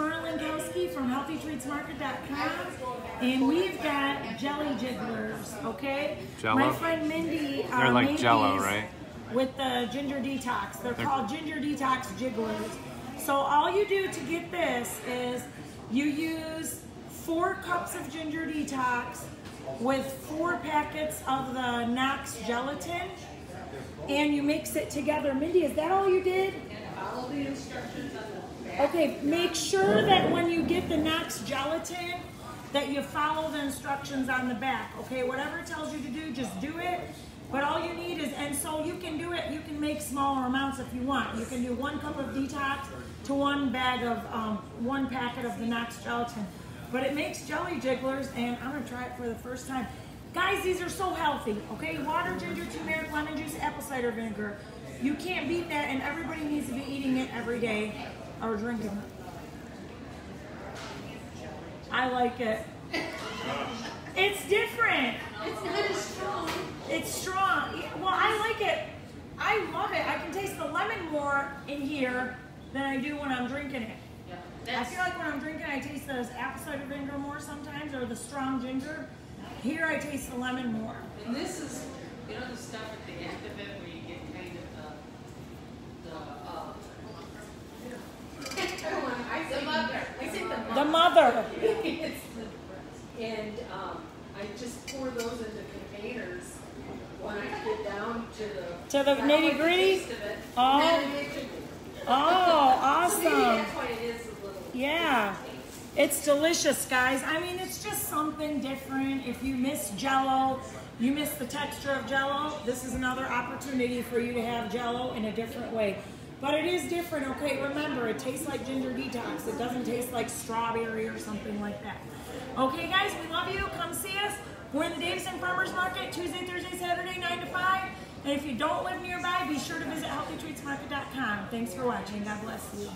Tamara Lankowski from HealthyTreatsMarket.com, and we've got jelly jigglers, okay? Jello? My friend Mindy They're like made Jello, these right? with the ginger detox. They're called ginger detox jigglers. So all you do to get this is you use 4 cups of ginger detox with 4 packets of the Knox Gelatin, and you mix it together. Mindy, is that all you did? Follow the instructions on the back. Okay, make sure that when you get the Knox Gelatin that you follow the instructions on the back. Okay, whatever it tells you to do, just do it. But all you need is, and so you can do it, you can make smaller amounts if you want. You can do 1 cup of detox to 1 bag of, 1 packet of the Knox Gelatin. But it makes jelly jigglers, and I'm gonna try it for the first time. Guys, these are so healthy, okay? Water, ginger, turmeric, lemon juice, apple cider vinegar. You can't beat that, and everybody needs to be eating it every day or drinking it. I like it. It's different. It's not as strong. It's strong. Well, I like it. I love it. I can taste the lemon more in here than I do when I'm drinking it. Yeah, I feel like when I'm drinking, I taste the apple cider vinegar more sometimes, or the strong ginger. Here, I taste the lemon more. and this is, you know, the stuff at the end of it where you get kind of The mother. And I just pour those into containers when I get down to the nitty gritty. Oh, awesome. So maybe that's why it is a little. Yeah. It's delicious, guys. I mean, it's just something different. If you miss Jello, you miss the texture of Jello, this is another opportunity for you to have Jello in a different way. But it is different, okay? Remember, it tastes like ginger detox. It doesn't taste like strawberry or something like that. Okay, guys, we love you. Come see us. We're in the Davison Farmers Market Tuesday, Thursday, Saturday, 9 to 5. And if you don't live nearby, be sure to visit HealthyTreatsMarket.com. Thanks for watching. God bless you.